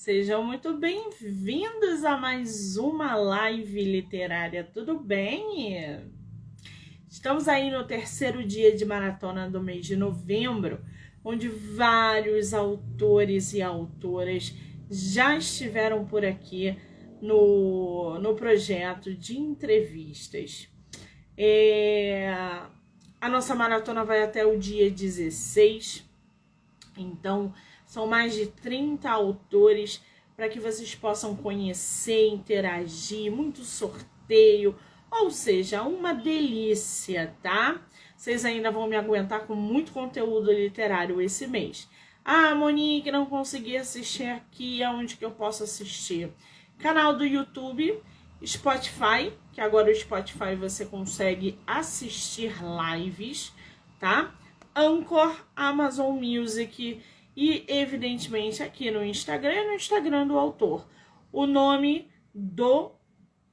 Sejam muito bem-vindos a mais uma live literária, tudo bem? Estamos aí no terceiro dia de maratona do mês de novembro, onde vários autores e autoras já estiveram por aqui no projeto de entrevistas. A nossa maratona vai até o dia 16, então são mais de 30 autores para que vocês possam conhecer, interagir, muito sorteio, ou seja, uma delícia, tá? Vocês ainda vão me aguentar com muito conteúdo literário esse mês. Ah, Monique, não consegui assistir aqui, aonde que eu posso assistir? Canal do YouTube, Spotify, que agora o Spotify você consegue assistir lives, tá? Anchor, Amazon Music e, evidentemente, aqui no Instagram, no Instagram do autor. O nome do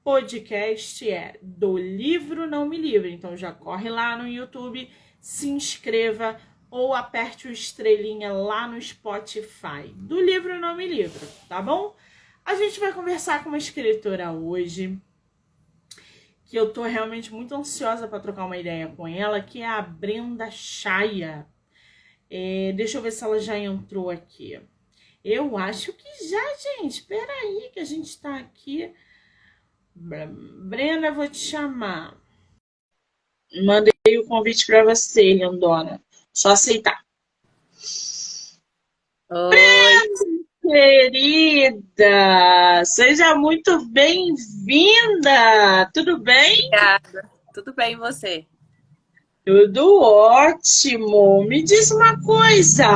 podcast é Do Livro Não Me Livre. Então já corre lá no YouTube, se inscreva ou aperte o estrelinha lá no Spotify. Do Livro Não Me Livre, tá bom? A gente vai conversar com uma escritora hoje, que eu tô realmente muito ansiosa para trocar uma ideia com ela, que é a Brenda Chaya. Deixa eu ver se ela já entrou aqui. Eu acho que já, gente. Espera aí que a gente tá aqui. Brenda, eu vou te chamar. Mandei o convite para você, lindona. Só aceitar. Oi, Querida, seja muito bem-vinda. Tudo bem? obrigada. Tudo bem, e você? Tudo ótimo. Me diz uma coisa.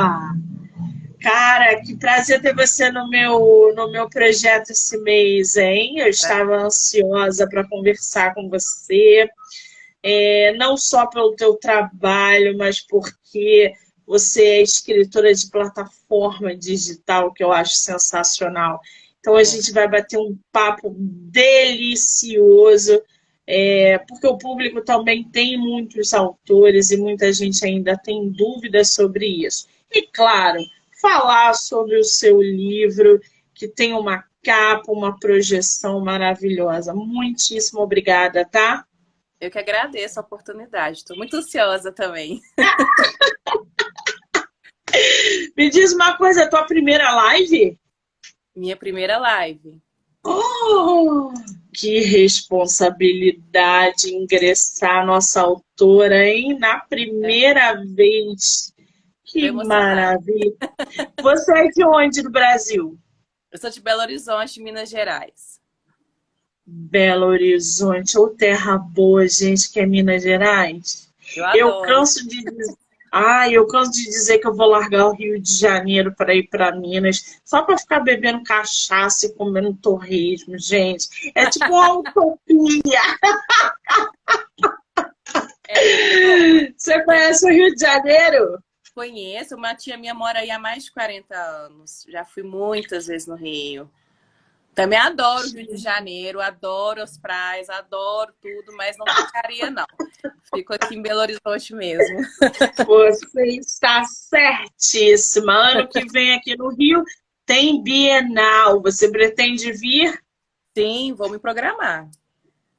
Cara, que prazer ter você no meu projeto esse mês, hein? Eu estava ansiosa para conversar com você, não só pelo teu trabalho, mas porque você é escritora de plataforma digital, que eu acho sensacional. Então a gente vai bater um papo delicioso, porque o público também tem muitos autores e muita gente ainda tem dúvidas sobre isso. E claro, falar sobre o seu livro, que tem uma capa, uma projeção maravilhosa. Muitíssimo obrigada, tá? Eu que agradeço a oportunidade. Estou muito ansiosa também. Me diz uma coisa, a tua primeira live? Minha primeira live. Oh, que responsabilidade ingressar nossa autora, hein? Na É, primeira vez. tô Que emocionada. maravilha. Você é de onde do Brasil? Eu sou de Belo Horizonte, Minas Gerais. Belo Horizonte, ou terra boa, gente, que é Minas Gerais. Eu Eu adoro. canso de dizer, eu canso de dizer que eu vou largar o Rio de Janeiro para ir para Minas, só para ficar bebendo cachaça e comendo torresmo, gente. É tipo uma utopia. É muito bom. Você conhece o Rio de Janeiro? Conheço, uma tia minha mora aí há mais de 40 anos. Já fui muitas vezes no Rio. Também adoro o Rio de Janeiro, adoro as praias, adoro tudo, mas não ficaria, não. Fico aqui em Belo Horizonte mesmo. Você está certíssima. Ano que vem aqui no Rio tem Bienal. Você pretende vir? Sim, vou me programar.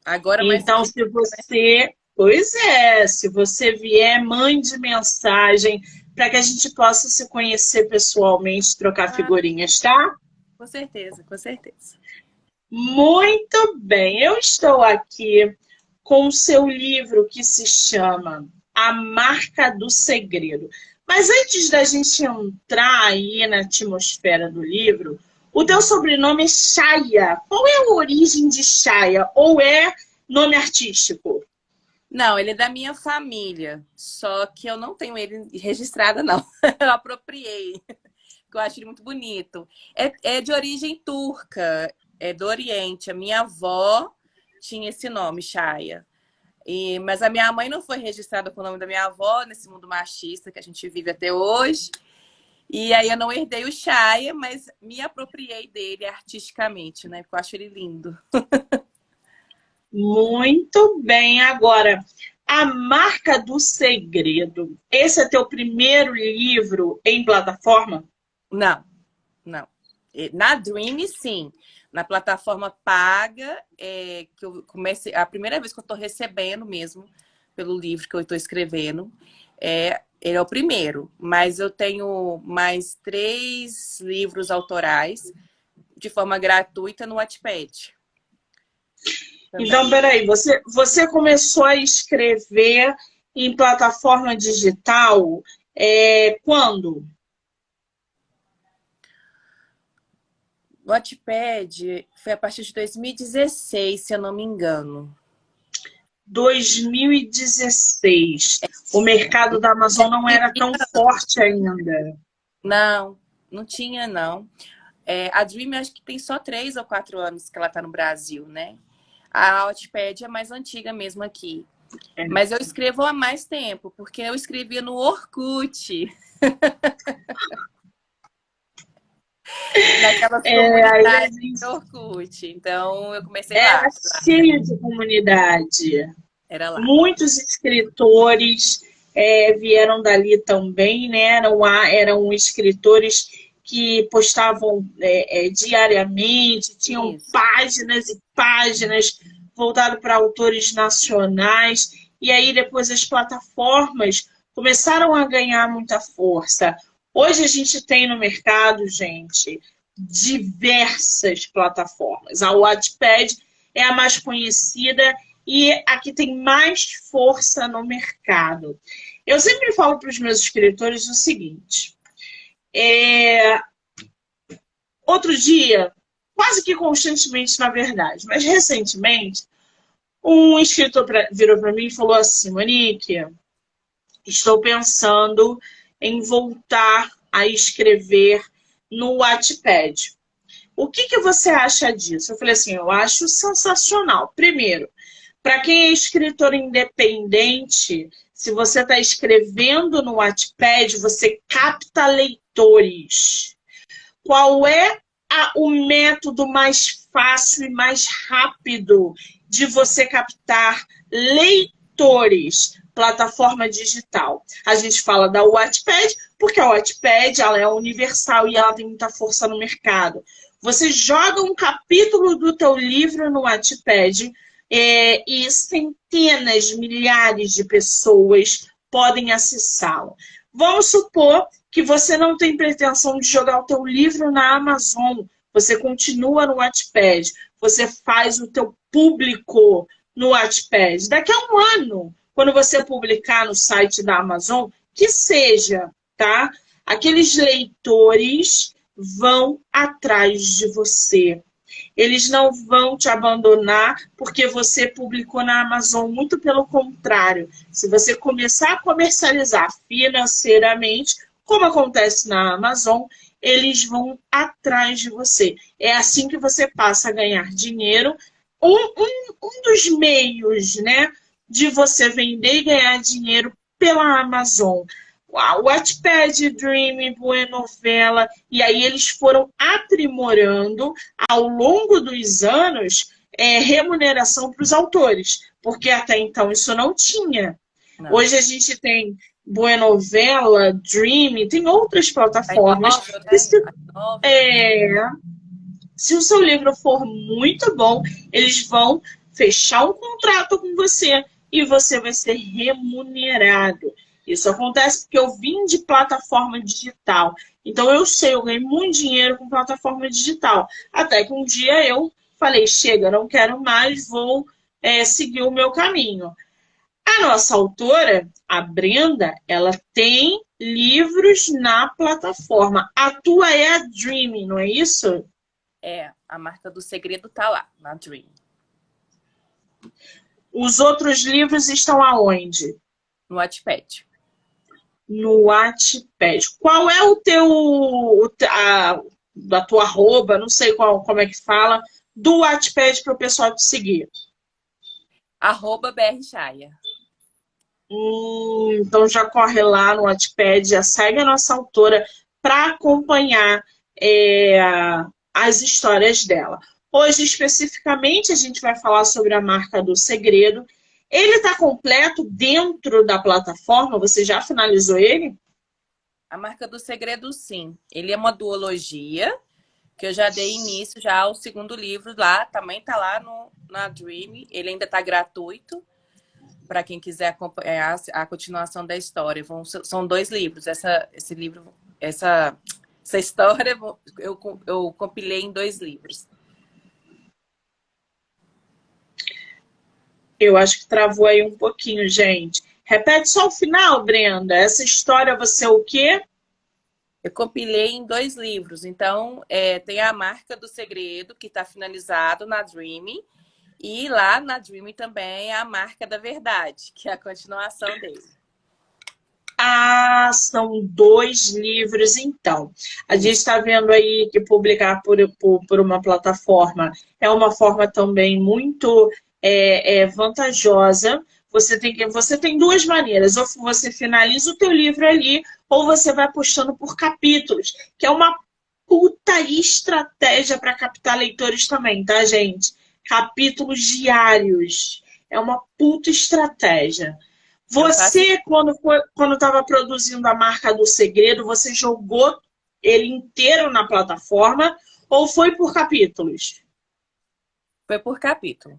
Agora mais Então, se você. Pois é, se você vier, mande mensagem para que a gente possa se conhecer pessoalmente, trocar ah, figurinhas, tá? com certeza, com certeza. Muito bem. Eu estou aqui com o seu livro que se chama A Marca do Segredo. Mas antes da gente entrar aí na atmosfera do livro, o teu sobrenome é Chaya. Qual é a origem de Chaya? Ou é nome artístico? Não, ele é da minha família, só que eu não tenho ele registrado, não. Eu apropriei, porque eu acho ele muito bonito. É de origem turca, é do Oriente. A minha avó tinha esse nome, Shaya. Mas a minha mãe não foi registrada com o nome da minha avó, nesse mundo machista que a gente vive até hoje. E aí eu não herdei o Shaya, mas me apropriei dele artisticamente, né? Porque eu acho ele lindo. Muito bem. Agora, A Marca do Segredo. Esse é teu primeiro livro em plataforma? Não, não. Na Dream, sim. Na plataforma paga, que eu comecei, a primeira vez que eu estou recebendo mesmo pelo livro que eu estou escrevendo, ele é o primeiro. Mas eu tenho mais 3 livros autorais de forma gratuita no Wattpad. Então, peraí, você começou a escrever em plataforma digital quando? O Wattpad foi a partir de 2016, se eu não me engano. 2016. O mercado da Amazon não era tão forte ainda. Não, não tinha, não. A Dream, acho que tem só 3 ou 4 anos que ela tá no Brasil, né? A Wattpad é mais antiga mesmo aqui. Mas eu escrevo há mais tempo, porque eu escrevia no Orkut. Naquelas comunidades do Orkut. Então, eu comecei lá. Era cheio de comunidade. Era lá. Muitos escritores vieram dali também, né? Eram escritores que postavam diariamente, tinham páginas e páginas voltadas para autores nacionais. E aí depois as plataformas começaram a ganhar muita força. Hoje a gente tem no mercado, gente, diversas plataformas. A Wattpad é a mais conhecida e a que tem mais força no mercado. Eu sempre falo para os meus escritores o seguinte: outro dia, quase que constantemente, na verdade, mas recentemente, um escritor virou para mim e falou assim: Monique, estou pensando em voltar a escrever no Wattpad. O que você acha disso? Eu falei assim, eu acho sensacional. Primeiro, para quem é escritor independente, se você está escrevendo no Wattpad, você capta leitores. Qual é o método mais fácil e mais rápido de você captar leitores? Plataforma digital. A gente fala da Wattpad, porque a Wattpad ela é universal e ela tem muita força no mercado. Você joga um capítulo do teu livro no Wattpad e centenas, milhares de pessoas podem acessá-lo. Vamos supor que você não tem pretensão de jogar o teu livro na Amazon. Você continua no Wattpad. Você faz o teu público no Wattpad. Daqui a um ano, quando você publicar no site da Amazon, que seja, tá? Aqueles leitores vão atrás de você. Eles não vão te abandonar porque você publicou na Amazon. Muito pelo contrário. Se você começar a comercializar financeiramente, como acontece na Amazon, eles vão atrás de você. É assim que você passa a ganhar dinheiro. Um dos meios, né, de você vender e ganhar dinheiro pela Amazon. O Wattpad, Dream, Buenovela, e aí eles foram aprimorando ao longo dos anos remuneração para os autores, porque até então isso não tinha. Não. Hoje a gente tem Buenovela, Dream, tem outras plataformas. Se o seu livro for muito bom, eles vão fechar um contrato com você e você vai ser remunerado. Isso acontece porque eu vim de plataforma digital. Então eu sei, eu ganhei muito dinheiro com plataforma digital. Até que um dia eu falei, chega, não quero mais, vou seguir o meu caminho. A nossa autora, a Brenda, ela tem livros na plataforma. A tua é a Dream, não é isso? A Marca do Segredo tá lá, na Dream. Os outros livros estão aonde? No Wattpad. No Wattpad. Qual é o teu... da tua arroba, não sei como é que fala, do Wattpad para o pessoal te seguir? @brchaya. Então já corre lá no Wattpad, já segue a nossa autora para acompanhar as histórias dela. Hoje, especificamente, a gente vai falar sobre a Marca do Segredo. Ele está completo dentro da plataforma? Você já finalizou ele? A Marca do Segredo, sim. Ele é uma duologia. que eu já dei início já ao segundo livro lá, também tá lá na Dream, ele ainda tá gratuito para quem quiser acompanhar a continuação da história. São 2 livros, esse livro, essa história eu compilei em 2 livros. Eu acho que travou aí um pouquinho, gente. Repete só o final, Brenda. Essa história você o quê? Eu compilei em 2 livros. Então, tem a Marca do Segredo, que está finalizado na Dream. E lá na Dream também é a Marca da Verdade, que é a continuação dele. Ah, são 2 livros, então. A gente Isso. está vendo aí que publicar por uma plataforma é uma forma também muito vantajosa. Você tem 2 maneiras, ou você finaliza o teu livro ali, ou você vai postando por capítulos, que é uma puta estratégia para captar leitores também, tá, gente? Capítulos diários. É uma puta estratégia. Eu faço. Você, quando estava produzindo a Marca do Segredo, você jogou ele inteiro na plataforma ou foi por capítulos? Foi por capítulo.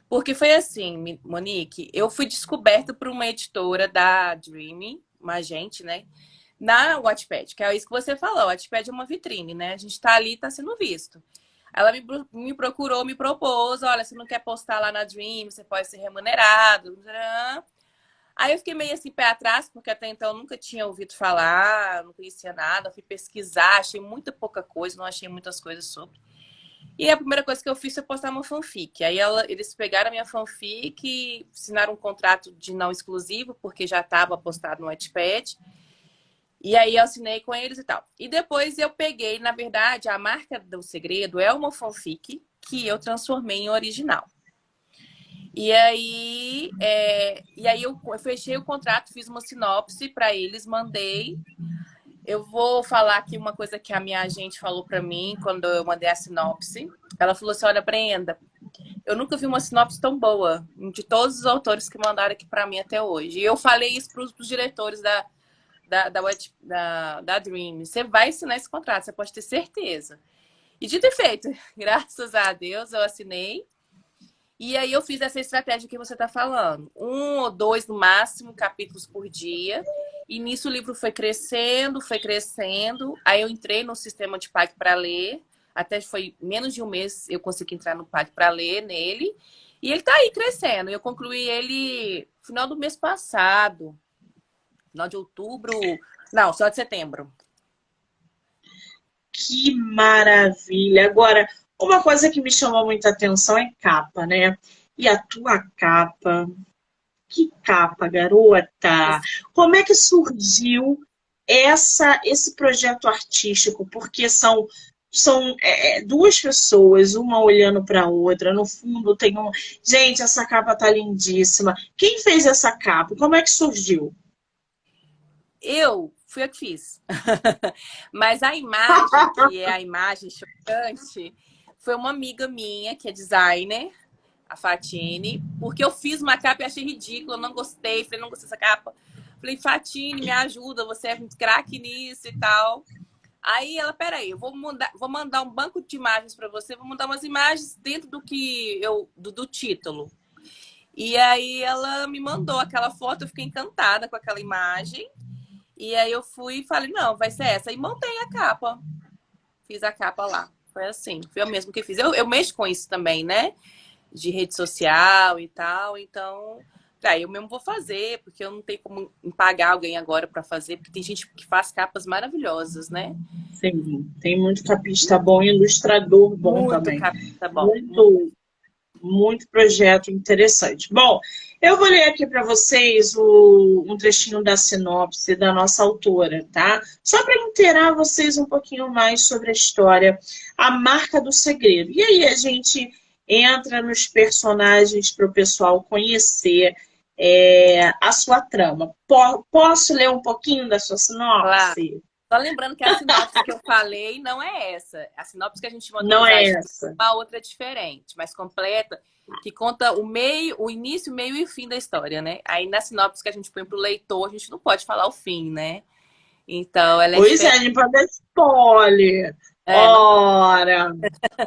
Porque foi assim, Monique, eu fui descoberta por uma editora da Dream, uma agente, né? Na Wattpad, que é isso que você falou. O Wattpad é uma vitrine, né? A gente tá ali, tá sendo visto. Ela me procurou, me propôs, olha, você não quer postar lá na Dream, você pode ser remunerado. Aí eu fiquei meio assim, pé atrás, porque até então eu nunca tinha ouvido falar, não conhecia nada. Fui pesquisar, achei muita pouca coisa, não achei muitas coisas sobre. E a primeira coisa que eu fiz foi postar uma fanfic. Aí eles pegaram a minha fanfic e assinaram um contrato de não exclusivo, porque já estava postado no Wattpad. E aí eu assinei com eles e tal. E depois eu peguei, na verdade, a Marca do Segredo é uma fanfic que eu transformei em original. E aí eu fechei o contrato, fiz uma sinopse para eles, mandei. Eu vou falar aqui uma coisa que a minha agente falou para mim quando eu mandei a sinopse. Ela falou assim: olha, Brenda, eu nunca vi uma sinopse tão boa de todos os autores que mandaram aqui para mim até hoje. E eu falei isso para os diretores da Dream. Você vai assinar esse contrato, você pode ter certeza. E dito e feito, graças a Deus eu assinei. E aí eu fiz essa estratégia que você está falando. 1 ou 2, no máximo, capítulos por dia. E nisso o livro foi crescendo, foi crescendo. Aí eu entrei no sistema de Pague para Ler. Até foi menos de um mês eu consegui entrar no Pague para Ler nele. E ele está aí crescendo. Eu concluí ele no final do mês passado. Final de outubro. Não, só de setembro. Que maravilha! Agora, uma coisa que me chamou muita atenção é capa, né? E a tua capa, que capa, garota! Como é que surgiu esse projeto artístico? Porque são 2 pessoas, uma olhando para a outra. No fundo tem um. Gente, essa capa tá lindíssima. Quem fez essa capa? Como é que surgiu? Eu fui a que fiz. Mas a imagem, que é a imagem chocante, foi uma amiga minha, que é designer, a Fatine, porque eu fiz uma capa e achei ridícula, não gostei, falei, não gostei dessa capa. Falei, Fatine, me ajuda, você é muito craque nisso e tal. Aí ela, peraí, eu vou mandar um banco de imagens para você, vou mandar umas imagens dentro do título. E aí ela me mandou aquela foto, eu fiquei encantada com aquela imagem. E aí eu fui e falei, não, vai ser essa. E montei a capa. Fiz a capa lá. Foi assim, foi eu mesmo que fiz. Eu mexo com isso também, né? De rede social e tal. Então, eu mesmo vou fazer, porque eu não tenho como pagar alguém agora para fazer, porque tem gente que faz capas maravilhosas, né? Sim, tem muito capista bom e ilustrador bom Muito também. capista bom. Muito, muito projeto interessante. Bom, eu vou ler aqui para vocês um trechinho da sinopse da nossa autora, tá? Só para inteirar vocês um pouquinho mais sobre a história, A Marca do Segredo. E aí a gente entra nos personagens para o pessoal conhecer a sua trama. Posso ler um pouquinho da sua Claro. sinopse? Só lembrando que a sinopse que eu falei não é essa. A sinopse que a gente mandou Não nos é agentes essa. é uma outra diferente, mais completa, que conta o meio, o início, meio e fim da história, né? Aí na sinopse que a gente põe pro leitor, a gente não pode falar o fim, né? Então ela é Pois é, a diferente. gente pode dar spoiler. É, não, Ora,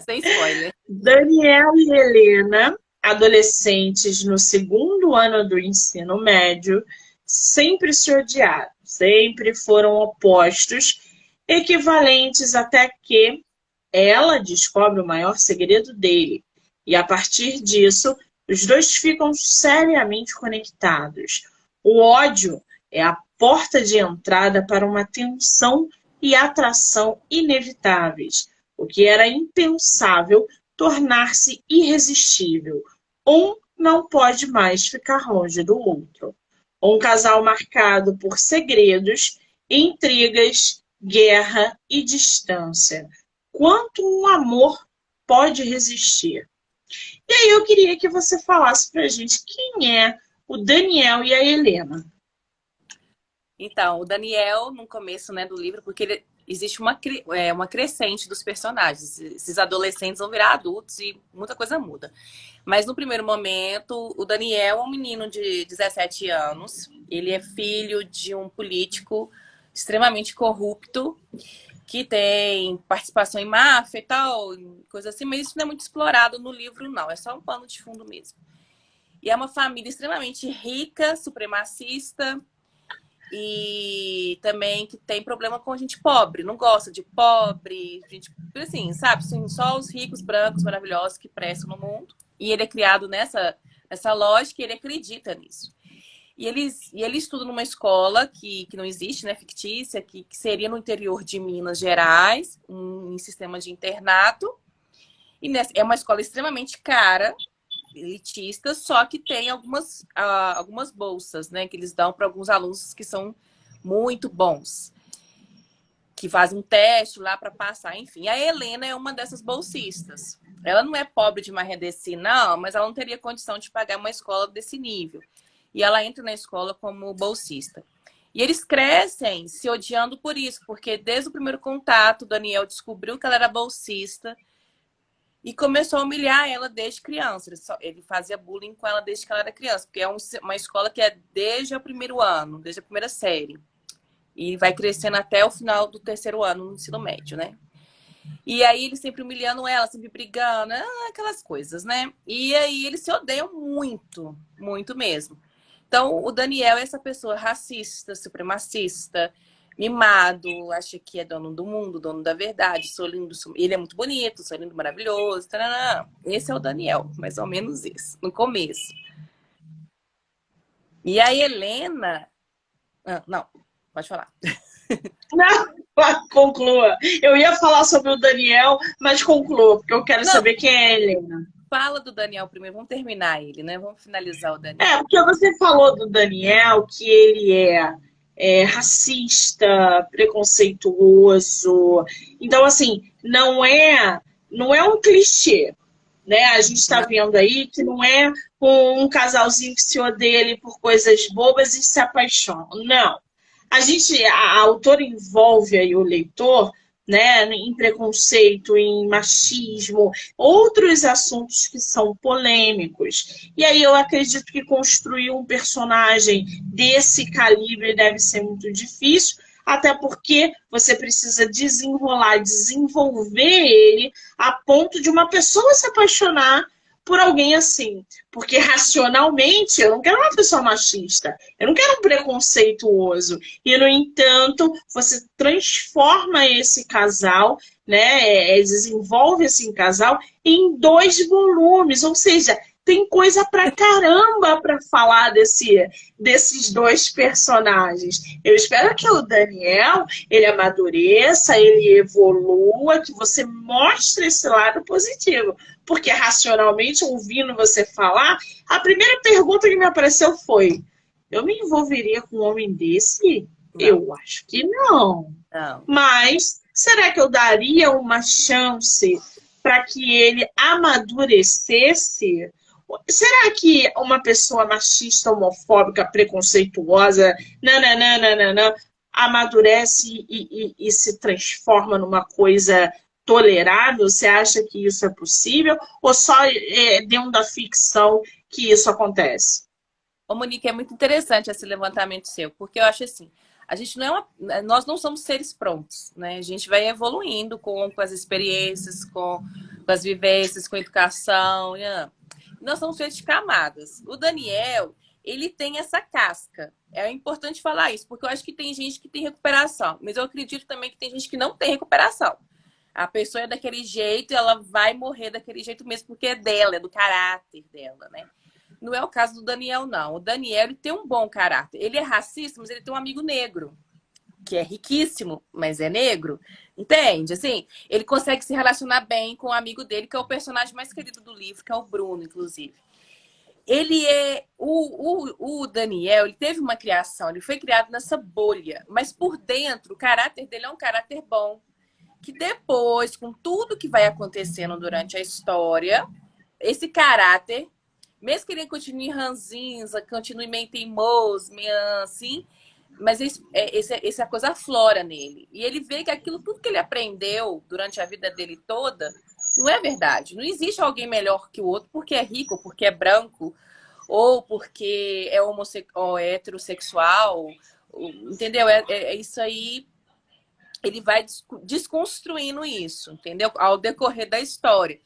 sem spoiler. Daniel e Helena, adolescentes no segundo ano do ensino médio, sempre se odiaram, sempre foram opostos, equivalentes até que ela descobre o maior segredo dele. E a partir disso, os dois ficam seriamente conectados. O ódio é a porta de entrada para uma tensão e atração inevitáveis, o que era impensável tornar-se irresistível. Um não pode mais ficar longe do outro. Um casal marcado por segredos, intrigas, guerra e distância. Quanto um amor pode resistir? E aí eu queria que você falasse pra gente quem é o Daniel e a Helena. Então, o Daniel, no começo, né, do livro, porque existe uma crescente dos personagens. Esses adolescentes vão virar adultos e muita coisa muda. Mas no primeiro momento, o Daniel é um menino de 17 anos. Ele é filho de um político extremamente corrupto, que tem participação em máfia e tal, coisa assim, mas isso não é muito explorado no livro, não. É só um pano de fundo mesmo. E é uma família extremamente rica, supremacista, e também que tem problema com gente pobre, não gosta de pobre, gente, assim, sabe? Só os ricos, brancos, maravilhosos que prestam no mundo. E ele é criado nessa lógica e ele acredita nisso. E ele estuda numa escola que não existe, né, fictícia, que seria no interior de Minas Gerais, em sistema de internato. E é uma escola extremamente cara, elitista, só que tem algumas bolsas, né, que eles dão para alguns alunos que são muito bons, que fazem um teste lá para passar, enfim. A Helena é uma dessas bolsistas. Ela não é pobre de Marredeci, não, mas ela não teria condição de pagar uma escola desse nível. E ela entra na escola como bolsista. E eles crescem se odiando por isso, porque desde o primeiro contato, o Daniel descobriu que ela era bolsista e começou a humilhar ela desde criança. Ele fazia bullying com ela desde que ela era criança, porque é uma escola que é desde o primeiro ano, desde a primeira série. E vai crescendo até o final do terceiro ano no ensino médio, né? E aí ele sempre humilhando ela, sempre brigando, aquelas coisas, né? E aí eles se odeiam muito, muito mesmo. Então, o Daniel é essa pessoa racista, supremacista, mimado, acha que é dono do mundo, dono da verdade, sou lindo, ele é muito bonito, sou lindo, maravilhoso. Taranã. Esse é o Daniel, mais ou menos isso, no começo. E a Helena... não, pode falar. Não, conclua. Eu ia falar sobre o Daniel, mas conclua, porque eu quero Não, saber quem é a Helena. fala do Daniel primeiro, vamos terminar ele, né? Vamos finalizar o É, Daniel. porque você falou do Daniel que ele é racista, preconceituoso. Então, assim, não é um clichê, né? A gente está vendo aí que não é um casalzinho que se odeia ali por coisas bobas e se apaixona. Não. A autora envolve aí o leitor, né, em preconceito, em machismo, outros assuntos que são polêmicos. E aí eu acredito que construir um personagem desse calibre deve ser muito difícil, até porque você precisa desenrolar, desenvolver ele a ponto de uma pessoa se apaixonar por alguém assim. Porque racionalmente eu não quero uma pessoa machista, eu não quero um preconceituoso. E, no entanto, você transforma esse casal, né? Desenvolve esse casal em 2 volumes, ou seja, tem coisa pra caramba para falar desses 2 personagens. Eu espero que o Daniel ele amadureça, ele evolua, que você mostre esse lado positivo. Porque racionalmente, ouvindo você falar, a primeira pergunta que me apareceu foi: eu me envolveria com um homem desse? Não, Eu acho que não. não. Mas será que eu daria uma chance para que ele amadurecesse? Será que uma pessoa machista, homofóbica, preconceituosa, nananana, amadurece e se transforma numa coisa tolerável? Você acha que isso é possível? Ou só dentro da ficção que isso acontece? Ô, Monique, é muito interessante esse levantamento seu, porque eu acho assim, A gente não é nós não somos seres prontos, né? A gente vai evoluindo com as experiências, com as vivências, com a educação. Nós somos feitos de camadas. O Daniel, ele tem essa casca. É importante falar isso, porque eu acho que tem gente que tem recuperação, mas eu acredito também que tem gente que não tem recuperação. A pessoa é daquele jeito e ela vai morrer daquele jeito mesmo, porque é dela, é do caráter dela, né? Não é o caso do Daniel, não. O Daniel, ele tem um bom caráter. Ele é racista, mas ele tem um amigo negro, que é riquíssimo, mas é negro. Entende? Assim, ele consegue se relacionar bem com o amigo dele, que é o personagem mais querido do livro, que é o Bruno, inclusive. Ele é... O Daniel, ele teve uma criação, ele foi criado nessa bolha, mas por dentro, o caráter dele é um caráter bom. Que depois, com tudo que vai acontecendo durante a história, esse caráter, mesmo que ele continue ranzinza, continue meio teimoso, meio assim, mas essa coisa aflora nele. E ele vê que aquilo, tudo que ele aprendeu durante a vida dele toda, não é verdade. Não existe alguém melhor que o outro porque é rico, porque é branco, ou porque é ou é heterossexual, entendeu? É isso aí, ele vai desconstruindo isso, entendeu? Ao decorrer da história.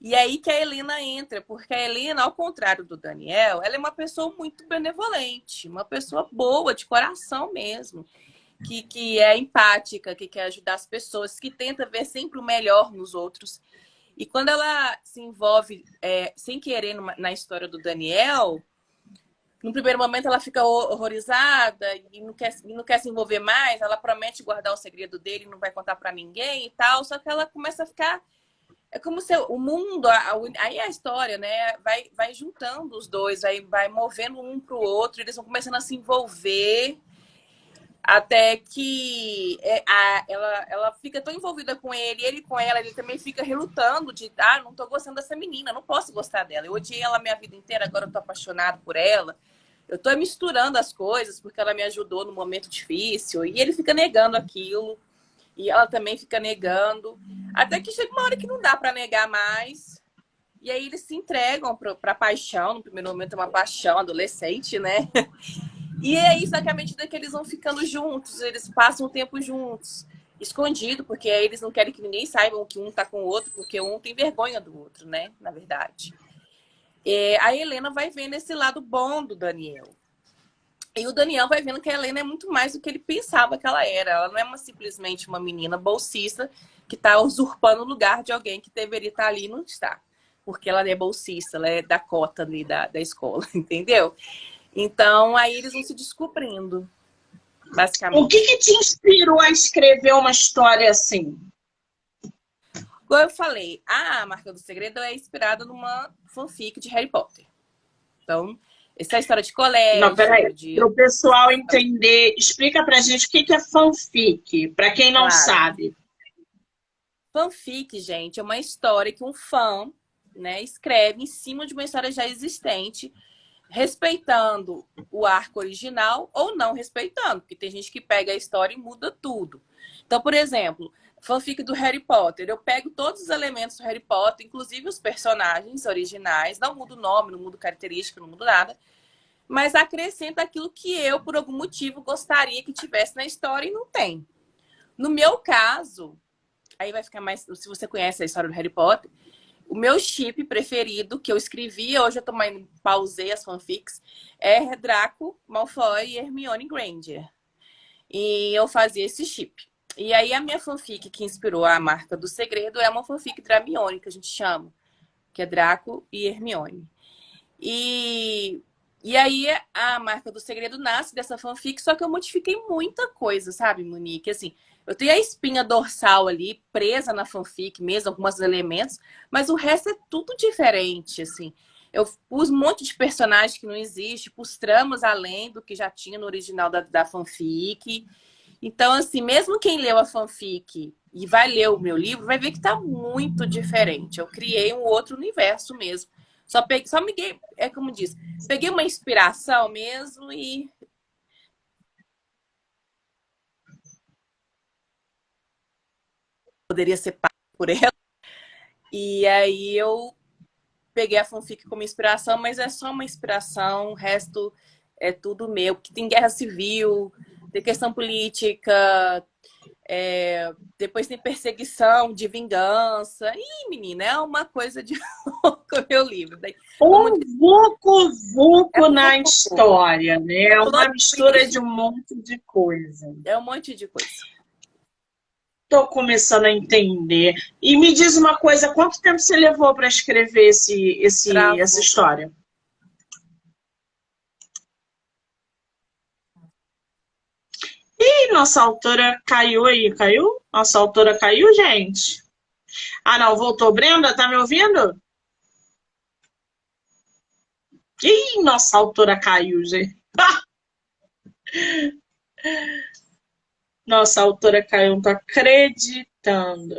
E aí que a Helena entra, porque a Helena, ao contrário do Daniel, ela é uma pessoa muito benevolente, uma pessoa boa, de coração mesmo, que é empática, que quer ajudar as pessoas, que tenta ver sempre o melhor nos outros. E quando ela se envolve sem querer na história do Daniel, no primeiro momento ela fica horrorizada e não quer se envolver mais, ela promete guardar o segredo dele, não vai contar para ninguém e tal, só que ela começa a ficar... É como se o mundo, aí a história, né, vai juntando os dois, vai movendo um para o outro, eles vão começando a se envolver, até que ela fica tão envolvida com ele com ela, ele também fica relutando de, não tô gostando dessa menina, não posso gostar dela, eu odiei ela a minha vida inteira, agora eu tô apaixonado por ela, eu tô misturando as coisas porque ela me ajudou no momento difícil, e ele fica negando aquilo. E ela também fica negando. Até que chega uma hora que não dá para negar mais. E aí eles se entregam para paixão. No primeiro momento é uma paixão adolescente, né? E é isso, só que à medida que eles vão ficando juntos, eles passam o tempo juntos, escondido, porque aí eles não querem que ninguém saiba que um tá com o outro, porque um tem vergonha do outro, né? Na verdade. A Helena vai vendo esse lado bom do Daniel. E o Daniel vai vendo que a Helena é muito mais do que ele pensava que ela era. Ela não é simplesmente uma menina bolsista que está usurpando o lugar de alguém que deveria estar ali e não está. Porque ela é bolsista, ela é da cota ali da escola, entendeu? Então, aí eles vão se descobrindo, O basicamente. que te inspirou a escrever uma história assim? Como eu falei, a Marca do Segredo é inspirada numa fanfic de Harry Potter. Então, essa é a história de Não, colégio, peraí. de... Para o pessoal entender, explica pra gente o que é fanfic, para quem não Claro. sabe. Fanfic, gente, é uma história que um fã, né, escreve em cima de uma história já existente, respeitando o arco original ou não respeitando, porque tem gente que pega a história e muda tudo. Então, por exemplo, fanfic do Harry Potter, eu pego todos os elementos do Harry Potter, inclusive os personagens originais, não mudo o nome, não mudo característica, não mudo nada, mas acrescento aquilo que eu, por algum motivo, gostaria que tivesse na história e não tem. No meu caso, aí vai ficar mais... Se você conhece a história do Harry Potter, o meu chip preferido, que eu escrevi, hoje eu também pausei as fanfics, é Draco, Malfoy e Hermione Granger. E eu fazia esse chip. E aí a minha fanfic que inspirou a Marca do Segredo é uma fanfic Dramione, que a gente chama, que é Draco e Hermione. E aí a Marca do Segredo nasce dessa fanfic, só que eu modifiquei muita coisa, sabe, Monique? Assim, eu tenho a espinha dorsal ali, presa na fanfic mesmo, alguns elementos, mas o resto é tudo diferente, assim. Eu pus um monte de personagem que não existe, pus tramas além do que já tinha no original da fanfic. Então, assim, mesmo quem leu a fanfic e vai ler o meu livro, vai ver que tá muito diferente. Eu criei um outro universo mesmo. Só peguei, é como diz, peguei uma inspiração mesmo e poderia ser pago por ela. E aí eu peguei a fanfic como inspiração, mas é só uma inspiração, o resto é tudo meu. Porque tem guerra civil, tem questão política, depois tem perseguição de vingança. Ih, menina, é uma coisa de louco meu livro. Um vucu-vucu na pouco. história, né? É uma mistura de um monte de coisa. É um monte de coisa. Estou começando a entender. E me diz uma coisa, quanto tempo você levou para escrever essa história? Ih, nossa autora caiu aí, caiu? Nossa autora caiu, gente? Ah, não, voltou. Brenda, tá me ouvindo? Ih, nossa autora caiu, gente. Nossa autora caiu, não tô acreditando.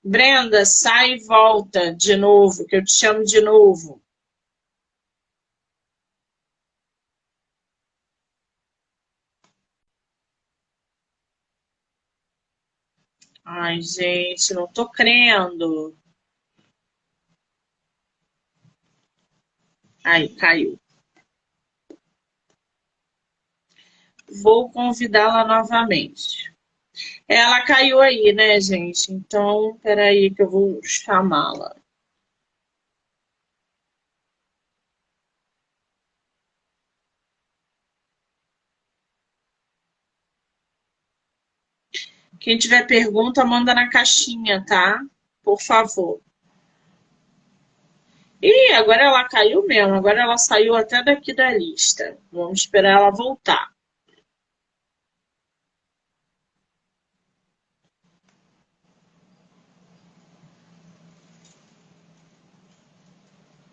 Brenda, sai e volta de novo, que eu te chamo de novo. Ai, gente, não tô crendo. Aí, caiu. Vou convidá-la novamente. Ela caiu aí, né, gente? Então, peraí que eu vou chamá-la. Quem tiver pergunta, manda na caixinha, tá? Por favor. Ih, agora ela caiu mesmo. Agora ela saiu até daqui da lista. Vamos esperar ela voltar.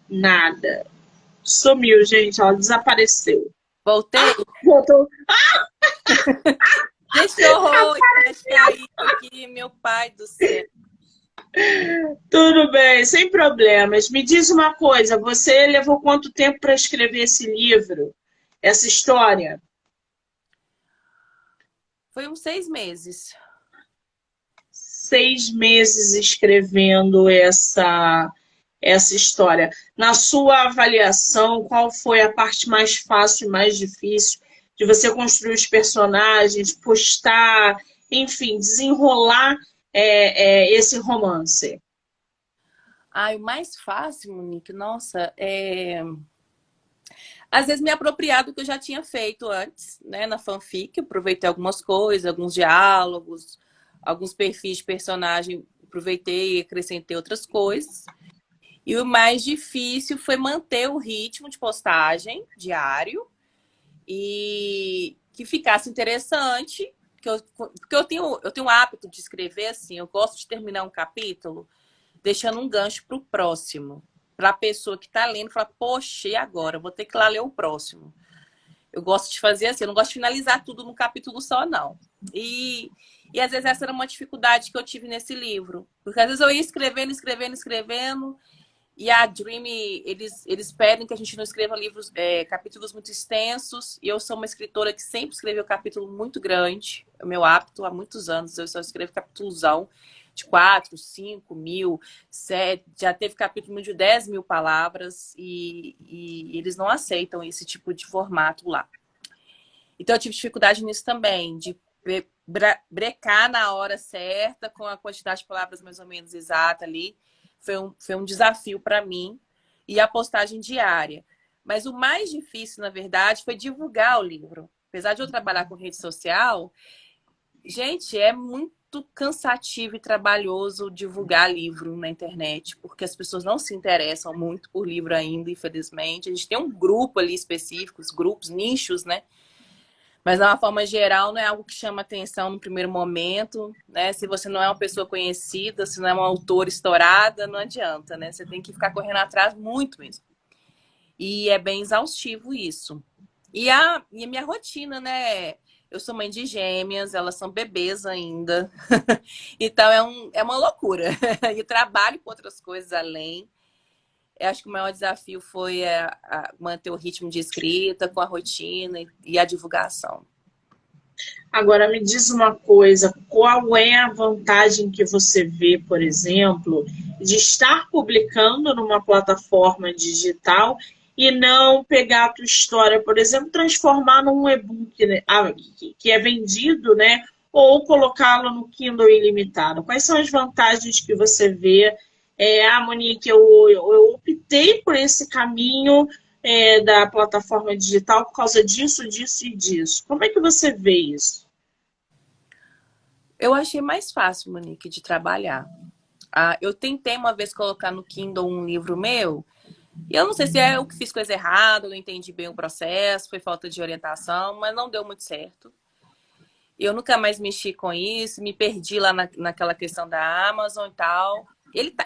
Nada. Sumiu, gente. Ela desapareceu. Voltei? Voltou. Gente, que horror! Caiu aqui, meu pai do céu. Tudo bem, sem problemas. Me diz uma coisa, você levou quanto tempo para escrever esse livro, essa história? Foi uns 6 meses. 6 meses escrevendo essa história. Na sua avaliação, qual foi a parte mais fácil e mais difícil de você construir os personagens, postar, enfim, desenrolar esse romance? O mais fácil, Monique, nossa, às vezes me apropriar do que eu já tinha feito antes, né, na fanfic, aproveitei algumas coisas, alguns diálogos, alguns perfis de personagem, aproveitei e acrescentei outras coisas. E o mais difícil foi manter o ritmo de postagem diário e que ficasse interessante, porque eu tenho o hábito de escrever assim, eu gosto de terminar um capítulo deixando um gancho para o próximo, para a pessoa que está lendo falar, poxa, e agora? Eu vou ter que ir lá ler o próximo. Eu gosto de fazer assim, eu não gosto de finalizar tudo num capítulo só, não. E às vezes essa era uma dificuldade que eu tive nesse livro, porque às vezes eu ia escrevendo, e a Dream, eles pedem que a gente não escreva capítulos muito extensos. E eu sou uma escritora que sempre escreveu capítulo muito grande. É o meu hábito há muitos anos. Eu só escrevo capítulozão de 4, 5 mil, 7. Já teve capítulo de 10 mil palavras. E eles não aceitam esse tipo de formato lá. Então eu tive dificuldade nisso também, de brecar na hora certa, com a quantidade de palavras mais ou menos exata ali. Foi um desafio para mim e a postagem diária. Mas o mais difícil, na verdade, foi divulgar o livro. Apesar de eu trabalhar com rede social, gente, é muito cansativo e trabalhoso divulgar livro na internet, porque as pessoas não se interessam muito por livro ainda, infelizmente. A gente tem um grupo ali específico, grupos, nichos, né? Mas, de uma forma geral, não é algo que chama atenção no primeiro momento, né? Se você não é uma pessoa conhecida, se não é uma autora estourada, não adianta, né? Você tem que ficar correndo atrás muito mesmo. E é bem exaustivo isso. E a minha rotina, né? Eu sou mãe de gêmeas, elas são bebês ainda. Então, é uma loucura. E trabalho com outras coisas além. Eu acho que o maior desafio foi manter o ritmo de escrita com a rotina e a divulgação. Agora, me diz uma coisa, qual é a vantagem que você vê, por exemplo, de estar publicando numa plataforma digital e não pegar a tua história, por exemplo, transformar num e-book, né, que é vendido, né? Ou colocá-lo no Kindle ilimitado? Quais são as vantagens que você vê? Monique, eu optei por esse caminho da plataforma digital por causa disso, disso e disso. Como é que você vê isso? Eu achei mais fácil, Monique, de trabalhar. Eu tentei uma vez colocar no Kindle um livro meu, e eu não sei se é eu que fiz coisa errada, eu não entendi bem o processo, foi falta de orientação, mas não deu muito certo. Eu nunca mais mexi com isso, me perdi lá naquela questão da Amazon e tal.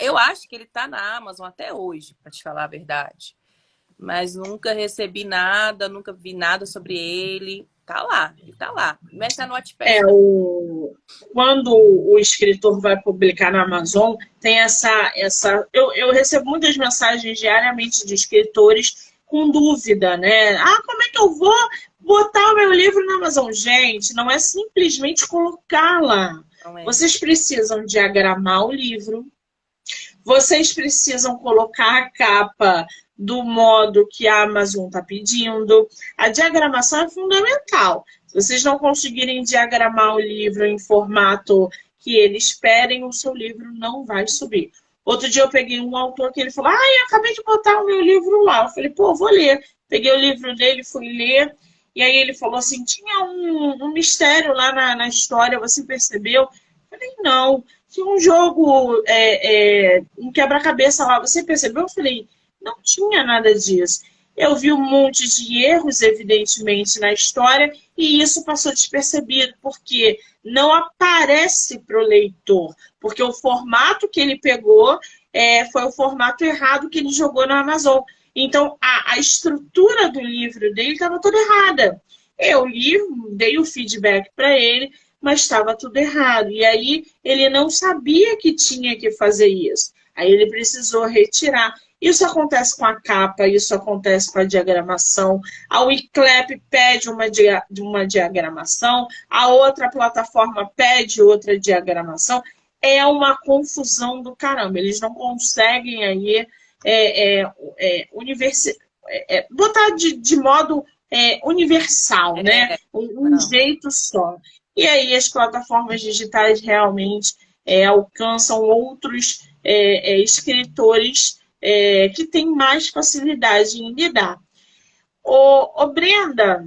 Eu acho que ele tá na Amazon até hoje, para te falar a verdade. Mas nunca recebi nada, nunca vi nada sobre ele. Tá lá, ele tá lá. Mas tá no Wattpad também. Quando o escritor vai publicar na Amazon, tem eu recebo muitas mensagens diariamente de escritores com dúvida, né? Como é que eu vou botar o meu livro na Amazon? Gente, não é simplesmente colocar lá. Não é. Vocês precisam diagramar o livro, vocês precisam colocar a capa do modo que a Amazon está pedindo. A diagramação é fundamental. Se vocês não conseguirem diagramar o livro em formato que eles esperem, o seu livro não vai subir. Outro dia eu peguei um autor que ele falou: eu acabei de botar o meu livro lá. Eu falei: vou ler. Peguei o livro dele, fui ler. E aí ele falou assim: tinha um mistério lá na história, você percebeu? Eu falei: não. Tinha um jogo, um quebra-cabeça lá, você percebeu? Eu falei: não tinha nada disso. Eu vi um monte de erros, evidentemente, na história, e isso passou despercebido, porque não aparece para o leitor, porque o formato que ele pegou foi o formato errado que ele jogou na Amazon. Então, a estrutura do livro dele estava toda errada. Eu li, dei o feedback para ele, mas estava tudo errado. E aí ele não sabia que tinha que fazer isso. Aí ele precisou retirar. Isso acontece com a capa, isso acontece com a diagramação. A Wiclap pede uma diagramação, a outra plataforma pede outra diagramação. É uma confusão do caramba. Eles não conseguem aí botar de modo universal, né? Um jeito só. E aí as plataformas digitais realmente alcançam outros escritores que têm mais facilidade em lidar. Brenda,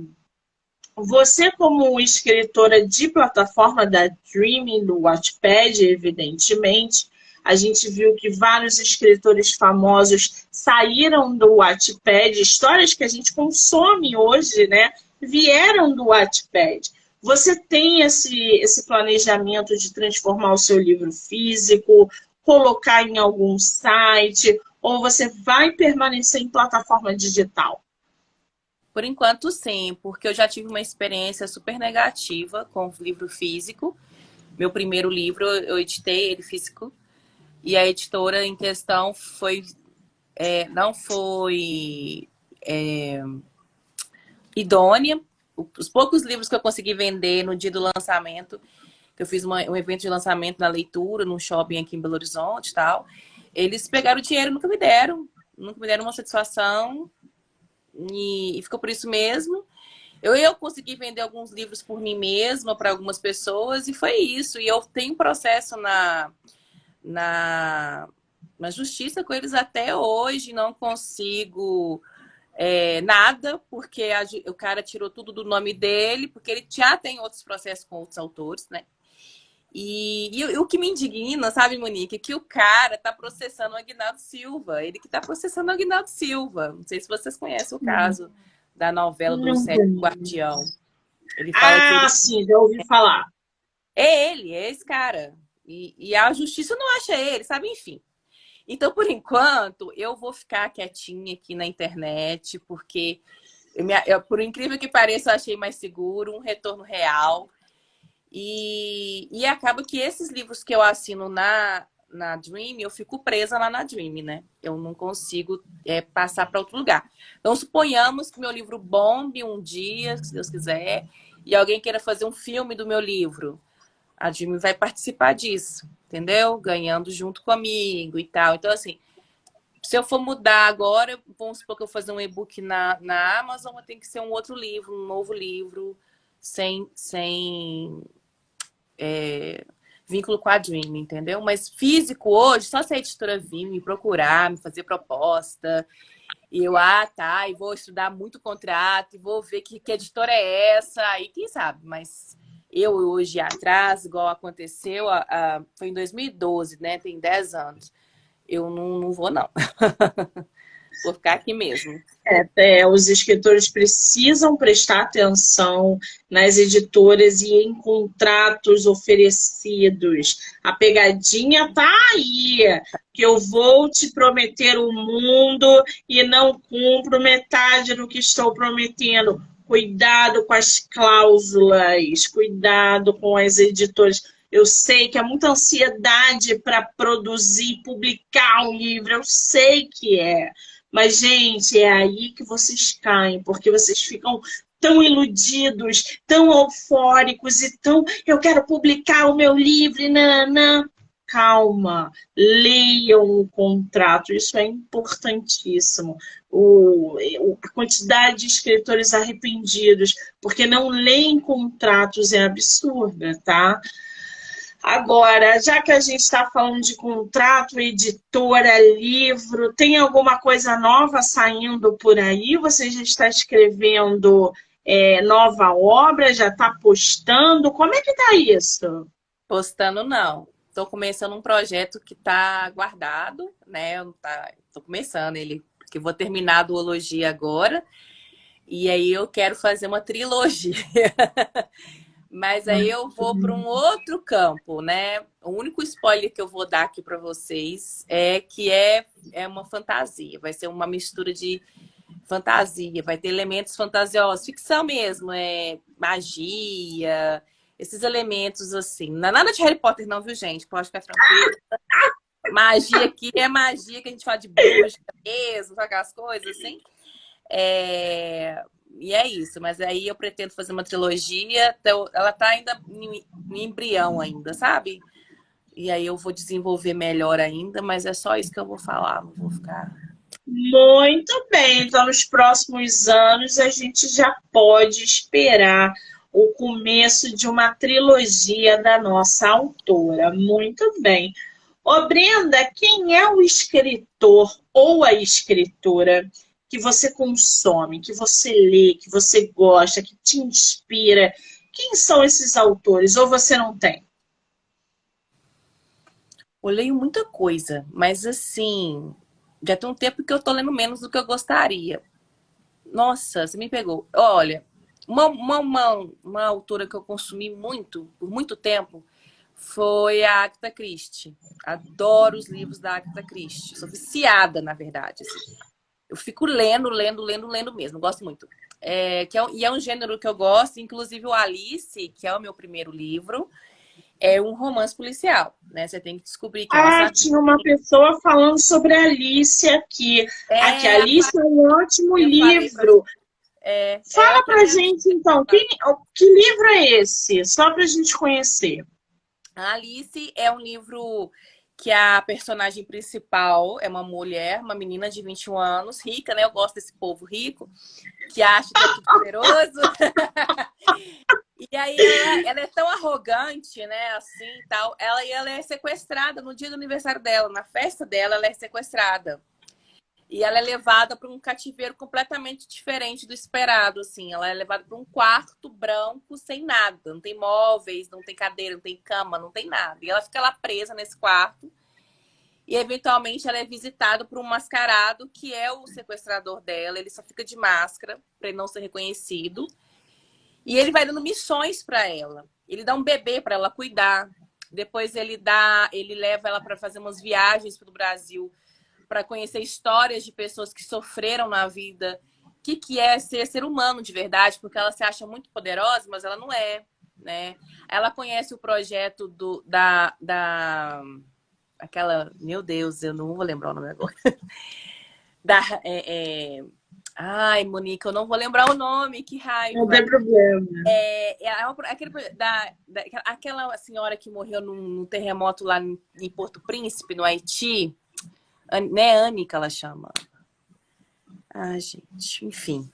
você como escritora de plataforma da Dreaming, do Wattpad, evidentemente, a gente viu que vários escritores famosos saíram do Wattpad, histórias que a gente consome hoje, né, vieram do Wattpad. Você tem esse planejamento de transformar o seu livro físico, colocar em algum site, ou você vai permanecer em plataforma digital? Por enquanto, sim, porque eu já tive uma experiência super negativa com o livro físico. Meu primeiro livro, eu editei ele físico, e a editora em questão não foi idônea. Os poucos livros que eu consegui vender no dia do lançamento, que eu fiz um evento de lançamento na leitura, num shopping aqui em Belo Horizonte e tal, eles pegaram o dinheiro e nunca me deram uma satisfação, e ficou por isso mesmo. Eu consegui vender alguns livros por mim mesma para algumas pessoas, e foi isso. E eu tenho processo na justiça com eles até hoje, não consigo nada, porque o cara tirou tudo do nome dele, porque ele já tem outros processos com outros autores, né? E o que me indigna, sabe, Monique, é que o cara tá processando o Aguinaldo Silva. Ele que tá processando o Aguinaldo Silva. Não sei se vocês conhecem o caso da novela do Sétimo Guardião. Ele fala que sim, já ouvi falar. É esse cara. E a justiça não acha ele, sabe? Enfim. Então, por enquanto, eu vou ficar quietinha aqui na internet, porque, por incrível que pareça, eu achei mais seguro, um retorno real. E acaba que esses livros que eu assino na Dream, eu fico presa lá na Dream, né? Eu não consigo passar para outro lugar. Então, suponhamos que meu livro bombe um dia, se Deus quiser, e alguém queira fazer um filme do meu livro. A Dream vai participar disso, entendeu? Ganhando junto comigo e tal. Então, assim, Se eu for mudar agora, vamos supor que eu vou fazer um e-book na Amazon, tem que ser um outro livro, um novo livro, sem vínculo com a Dream, entendeu? Mas físico hoje, só se a editora vir me procurar, me fazer proposta, e eu, tá, e vou estudar muito contrato, e vou ver que editora é essa, aí quem sabe, mas eu hoje atrás, igual aconteceu, foi em 2012, né? Tem 10 anos. Eu não vou, não. Vou ficar aqui mesmo. Os escritores precisam prestar atenção nas editoras e em contratos oferecidos. A pegadinha tá aí, que eu vou te prometer o mundo e não cumpro metade do que estou prometendo. Cuidado com as cláusulas, cuidado com as editoras. Eu sei que é muita ansiedade para produzir, publicar um livro, eu sei que é. Mas, gente, é aí que vocês caem, porque vocês ficam tão iludidos, tão eufóricos e tão... Eu quero publicar o meu livro, nanã. Calma, leiam o contrato, isso é importantíssimo. A quantidade de escritores arrependidos, porque não leem contratos é absurda, tá? Agora, já que a gente está falando de contrato, editora, livro, tem alguma coisa nova saindo por aí? Você já está escrevendo nova obra? Já está postando? Como é que tá isso? Postando, não. Estou começando um projeto que está guardado, né? Estou começando ele, que vou terminar a duologia agora. E aí eu quero fazer uma trilogia. Mas aí eu vou para um outro campo, né? O único spoiler que eu vou dar aqui para vocês é que é uma fantasia. Vai ser uma mistura de fantasia. Vai ter elementos fantasiosos. Ficção mesmo. Magia. Esses elementos assim. Não é nada de Harry Potter não, viu, gente? Pode ficar tranquilo. Magia aqui é magia que a gente fala de bruxa mesmo. Sabe aquelas coisas assim? E é isso, mas aí eu pretendo fazer uma trilogia, então ela tá ainda em embrião ainda, sabe? E aí eu vou desenvolver melhor ainda, mas é só isso que eu vou falar, não vou ficar... Muito bem, então nos próximos anos a gente já pode esperar o começo de uma trilogia da nossa autora. Muito bem. Ô Brenda, quem é o escritor ou a escritora que você consome, que você lê, que você gosta, que te inspira? Quem são esses autores? Ou você não tem? Eu leio muita coisa, mas assim, já tem um tempo que eu tô lendo menos do que eu gostaria. Nossa, você me pegou. Olha, uma autora que eu consumi muito, por muito tempo, foi a Agatha Christie. Adoro os livros da Agatha Christie. Sou viciada, na verdade. Assim. Eu fico lendo mesmo. Gosto muito. E é um gênero que eu gosto. Inclusive o Alice, que é o meu primeiro livro, é um romance policial, né? Você tem que descobrir que é uma tinha uma pessoa falando sobre a Alice aqui. Aqui, Alice é um ótimo livro. Fala pra gente, então, que livro é esse? Só pra gente conhecer. A Alice é um livro que a personagem principal é uma mulher, uma menina de 21 anos, rica, né? Eu gosto desse povo rico, que acha que é tudo poderoso. E aí ela é tão arrogante, né? Assim, tal. Ela é sequestrada no dia do aniversário dela, na festa dela, ela é sequestrada. E ela é levada para um cativeiro completamente diferente do esperado, assim. Ela é levada para um quarto branco sem nada. Não tem móveis, não tem cadeira, não tem cama, não tem nada. E ela fica lá presa nesse quarto. E, eventualmente, ela é visitada por um mascarado, que é o sequestrador dela. Ele só fica de máscara para ele não ser reconhecido. E ele vai dando missões para ela. Ele dá um bebê para ela cuidar. Depois ele leva ela para fazer umas viagens pelo Brasil, para conhecer histórias de pessoas que sofreram na vida, o que é ser humano de verdade, porque ela se acha muito poderosa, mas ela não é, né? Ela conhece o projeto aquela, meu Deus, eu não vou lembrar o nome agora. Ai, Monique, eu não vou lembrar o nome, que raiva. Não tem problema. Aquela senhora que morreu num terremoto lá em Porto Príncipe, no Haiti. Né, Anne que ela chama. Ah, gente, enfim.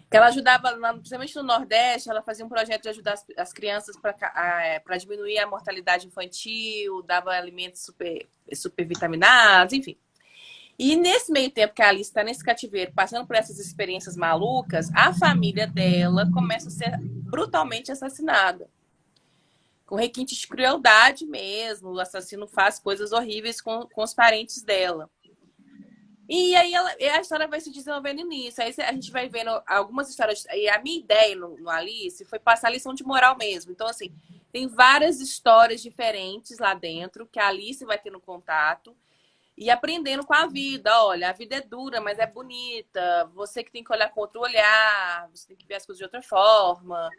Que ela ajudava, principalmente no Nordeste, ela fazia um projeto de ajudar as crianças para diminuir a mortalidade infantil, dava alimentos super vitaminados, enfim. E nesse meio tempo que a Alice está nesse cativeiro, passando por essas experiências malucas, a família dela começa a ser brutalmente assassinada. Com requintes de crueldade mesmo, o assassino faz coisas horríveis com os parentes dela. E aí a história vai se desenvolvendo nisso. Aí a gente vai vendo algumas histórias. E a minha ideia no Alice foi passar a lição de moral mesmo. Então, assim, tem várias histórias diferentes lá dentro que a Alice vai tendo contato e aprendendo com a vida. Olha, a vida é dura, mas é bonita. Você que tem que olhar com outro olhar, você tem que ver as coisas de outra forma.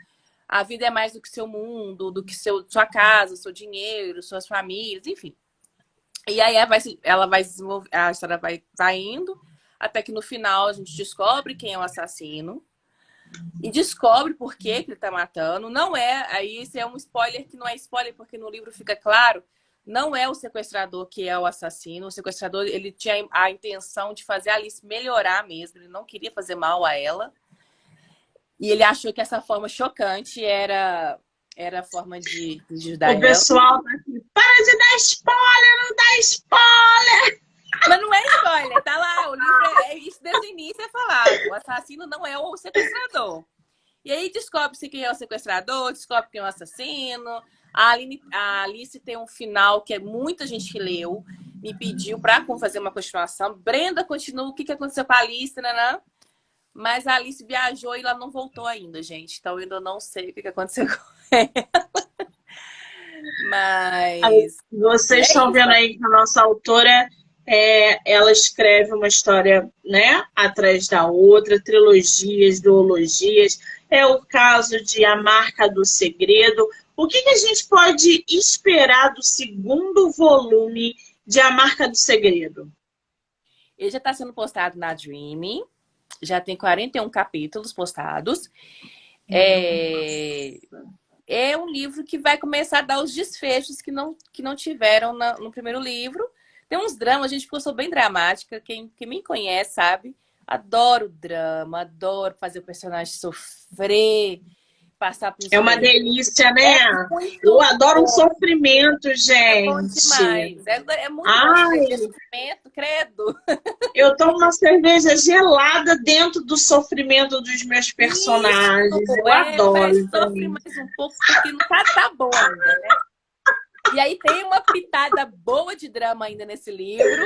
A vida é mais do que seu mundo, do que sua casa, seu dinheiro, suas famílias, enfim. E aí ela vai desenvolver, a história vai indo, até que no final a gente descobre quem é o assassino e descobre por que ele tá matando. Não é, aí esse é um spoiler que não é spoiler, porque no livro fica claro, não é o sequestrador que é o assassino. O sequestrador, ele tinha a intenção de fazer a Alice melhorar mesmo, ele não queria fazer mal a ela. E ele achou que essa forma chocante era a forma de ajudar ela. O pessoal tá aqui, para de dar spoiler, não dá spoiler! Mas não é spoiler, tá lá, o livro é isso desde o início é falado. O assassino não é o sequestrador. E aí descobre-se quem é o sequestrador, descobre quem é o assassino. A Alice tem um final que muita gente que leu me pediu para fazer uma continuação. Brenda continua, o que aconteceu com a Alice, né? Mas a Alice viajou e ela não voltou ainda, gente. Então eu ainda não sei o que aconteceu com ela. Mas... Vocês estão vendo aí que a nossa autora, ela escreve uma história, né, atrás da outra, trilogias, duologias. É o caso de A Marca do Segredo. O que a gente pode esperar do segundo volume de A Marca do Segredo? Ele já está sendo postado na Dream. Já tem 41 capítulos postados. É um livro que vai começar a dar os desfechos que não tiveram no primeiro livro. Tem uns dramas, gente, porque eu sou bem dramática. Quem me conhece sabe. Adoro drama, adoro fazer o personagem sofrer, passar por... É uma delícia, né? Eu adoro um sofrimento, gente. É bom demais. É muito bom ter sofrimento, credo. Eu tomo uma cerveja gelada dentro do sofrimento dos meus personagens. Isso, eu adoro. Sofre mais um pouco, porque não tá bom ainda, né? E aí tem uma pitada boa de drama ainda nesse livro.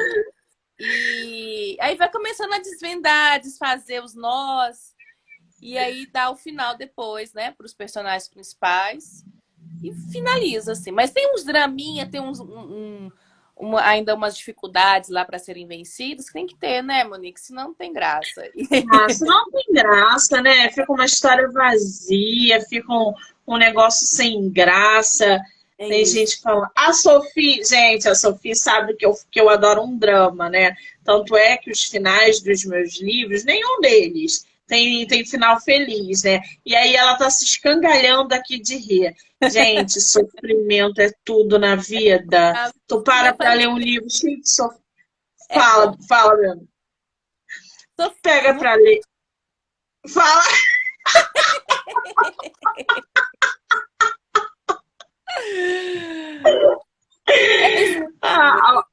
E aí vai começando a desvendar, desfazer os nós. E aí dá o final depois, né? Para os personagens principais. E finaliza, assim. Mas tem uns draminha, tem ainda umas dificuldades lá para serem vencidos. Que tem que ter, né, Monique? Senão não tem graça. Senão não tem graça, né? Fica uma história vazia, fica um negócio sem graça. Tem gente que fala... A Sophie sabe que eu adoro um drama, né? Tanto é que os finais dos meus livros, nenhum deles tem final feliz, né? E aí ela tá se escangalhando aqui de rir. Gente, sofrimento é tudo na vida. Tu para ler um livro cheio de sofrimento. Fala, meu. Pega pra ler. Fala.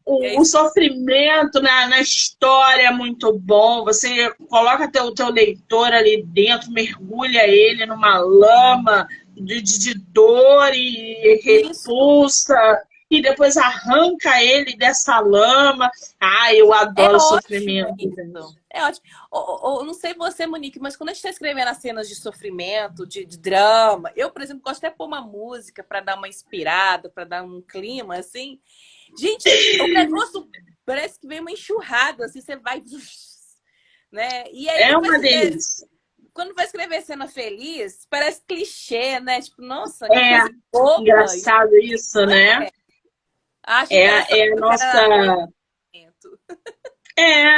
O sofrimento na história é muito bom. Você coloca o teu leitor ali dentro, mergulha ele numa lama de dor e repulsa, e depois arranca ele dessa lama. Eu adoro sofrimento. É ótimo. Não sei você, Monique, mas quando a gente está escrevendo as cenas de sofrimento, de drama, eu, por exemplo, gosto até de pôr uma música para dar uma inspirada, para dar um clima, assim. Gente, o negócio parece que vem uma enxurrada, assim, você vai... Né? E aí, uma delícia. Quando vai escrever cena feliz, parece clichê, né? Tipo, nossa, que coisa boba. Engraçado isso, né? Acho que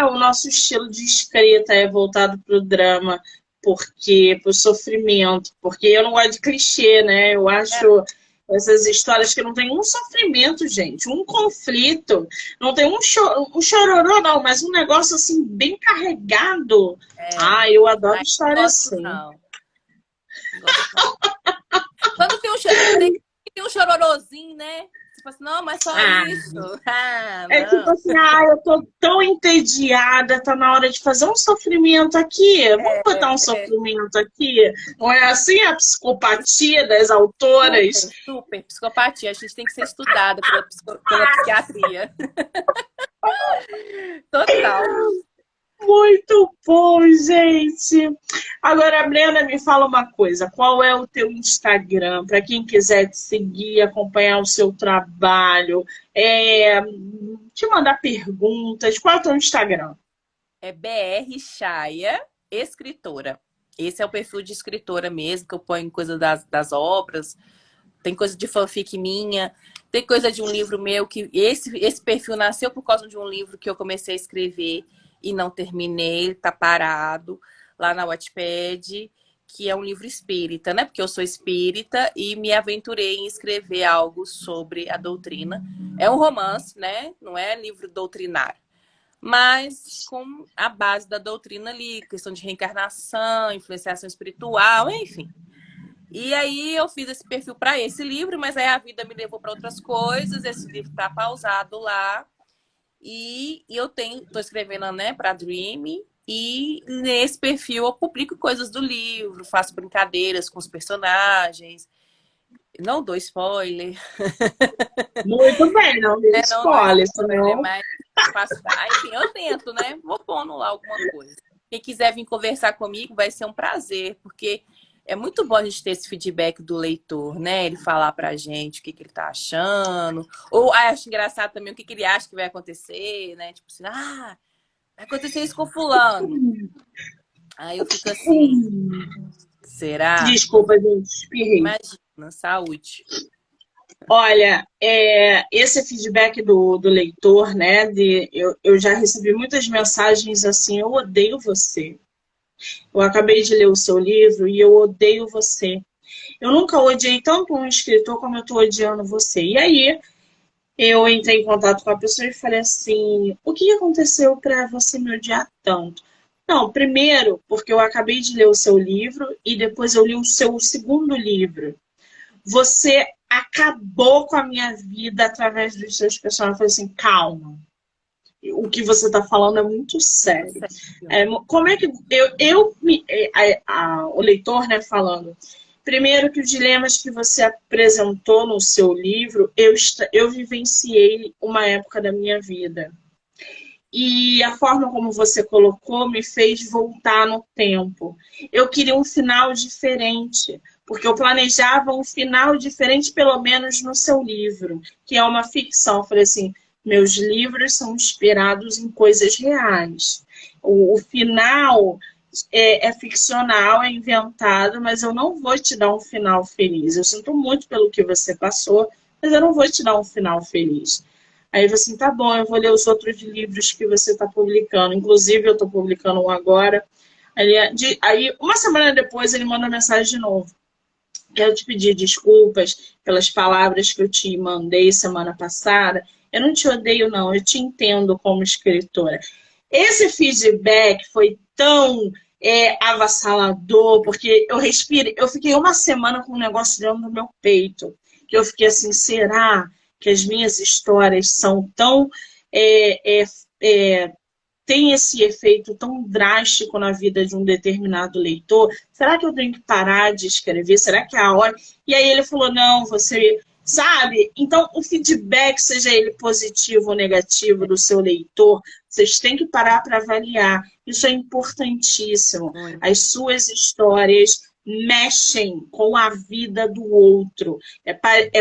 o nosso estilo de escrita é voltado para o drama, para o sofrimento, porque eu não gosto de clichê, né? Eu Essas histórias que não tem um sofrimento, gente, um conflito, não tem um chororô, não, mas um negócio assim, bem carregado. Ah, eu adoro Ai, não história gosto, assim. não. Não gosto, não. Quando tem um chororozinho, né? Você fala assim, não, mas só Ah, isso. Ah, é tipo não. assim, eu tô tão entediada, tá na hora de fazer um sofrimento aqui. Vamos botar um É sofrimento aqui? Não é assim a psicopatia das autoras? super, super psicopatia. A gente tem que ser estudada pela psiquiatria. Total. Muito bom, gente. Agora, Brenda, me fala uma coisa. Qual é o teu Instagram? Para quem quiser te seguir, acompanhar o seu trabalho, te mandar perguntas. Qual é o teu Instagram? É BR Chaya, escritora. Esse é o perfil de escritora mesmo, que eu ponho coisa das obras. Tem coisa de fanfic minha, tem coisa de um livro meu, que esse perfil nasceu por causa de um livro que eu comecei a escrever e não terminei, ele tá parado lá na Wattpad, que é um livro espírita, né? Porque eu sou espírita e me aventurei em escrever algo sobre a doutrina. É um romance, né? Não é livro doutrinário, mas com a base da doutrina ali, questão de reencarnação, influenciação espiritual, enfim. E aí eu fiz esse perfil para esse livro, mas aí a vida me levou para outras coisas. Esse livro está pausado lá e eu tô escrevendo, né, para Dream. E nesse perfil eu publico coisas do livro, faço brincadeiras com os personagens. Não dou spoiler, Muito bem, não me né? Não dou spoiler, spoiler, senão. mas faço. Enfim, eu tento, né? Vou pondo lá alguma coisa. Quem quiser vir conversar comigo vai ser um prazer, porque é muito bom a gente ter esse feedback do leitor, né? Ele falar pra gente o que ele tá achando. Ou acho engraçado também o que ele acha que vai acontecer, né? Tipo assim, vai acontecer isso com fulano. Aí eu fico assim, será? Desculpa, gente, espirrei. Imagina, saúde. Olha, esse feedback do leitor, né? Eu já recebi muitas mensagens assim, eu odeio você. Eu acabei de ler o seu livro e eu odeio você. Eu nunca odiei tanto um escritor como eu estou odiando você. E aí, eu entrei em contato com a pessoa e falei assim: o que aconteceu para você me odiar tanto? Não, primeiro, porque eu acabei de ler o seu livro e depois eu li o seu segundo livro. Você acabou com a minha vida através dos seus personagens. Eu falei assim: calma. O que você está falando é muito Muito sério. sério. Como é que o leitor, né, falando? Primeiro que os dilemas que você apresentou no seu livro, eu vivenciei uma época da minha vida. E a forma como você colocou me fez voltar no tempo. Eu queria um final diferente, porque eu planejava um final diferente, pelo menos no seu livro, que é uma ficção. Eu falei assim, meus livros são inspirados em coisas reais. O final é ficcional, é inventado, mas eu não vou te dar um final feliz. Eu sinto muito pelo que você passou, mas eu não vou te dar um final feliz. Aí eu falei assim, tá bom, eu vou ler os outros livros que você está publicando. Inclusive, eu estou publicando um agora. Aí, uma semana depois, ele manda mensagem de novo. Quero te pedir desculpas pelas palavras que eu te mandei semana passada. Eu não te odeio, não. Eu te entendo como escritora. Esse feedback foi tão avassalador, porque eu fiquei uma semana com um negócio dentro do meu peito. Que eu fiquei assim, será que as minhas histórias são tão... tem esse efeito tão drástico na vida de um determinado leitor? Será que eu tenho que parar de escrever? Será que é a hora? E aí ele falou, não, você... Sabe? Então, o feedback, seja ele positivo ou negativo do seu leitor, vocês têm que parar para avaliar. Isso é importantíssimo. Muito. As suas histórias mexem com a vida do outro. É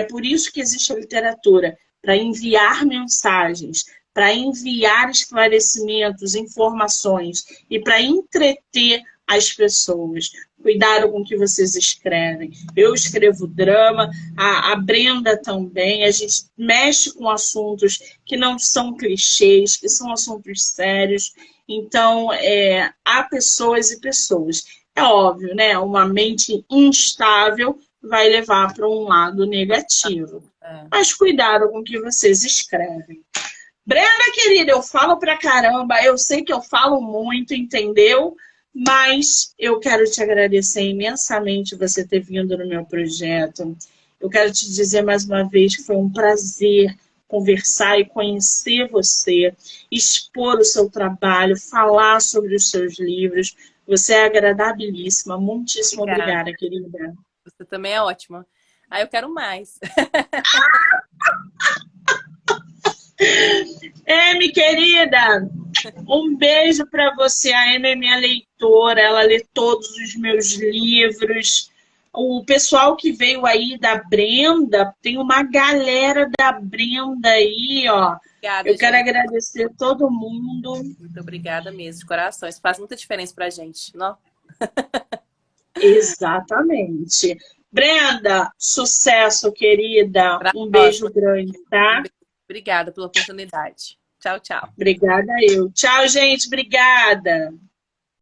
por isso que existe a literatura, para enviar mensagens, para enviar esclarecimentos, informações e para entreter as pessoas. Cuidado com o que vocês escrevem. Eu escrevo drama, a Brenda também. A gente mexe com assuntos que não são clichês, que são assuntos sérios. Então, há pessoas e pessoas. É óbvio, né? Uma mente instável vai levar para um lado negativo. Mas cuidado com o que vocês escrevem. Brenda, querida, eu falo pra caramba, eu sei que eu falo muito, entendeu? Mas eu quero te agradecer imensamente você ter vindo no meu projeto. Eu quero te dizer mais uma vez que foi um prazer conversar e conhecer você, expor o seu trabalho, falar sobre os seus livros. Você é agradabilíssima. Muitíssimo obrigada, querida. Você também é ótima. Eu quero mais. Amy, querida, um beijo para você. A Amy é minha leitora, ela lê todos os meus livros. O pessoal que veio aí da Brenda, tem uma galera da Brenda aí, ó. Obrigada, eu quero gente. agradecer todo mundo. Muito obrigada mesmo, de coração. Isso faz muita diferença pra gente, não? Exatamente. Brenda, sucesso, querida. Um beijo grande, tá? Obrigada pela oportunidade. Tchau, tchau. Obrigada eu. Tchau, gente. Obrigada.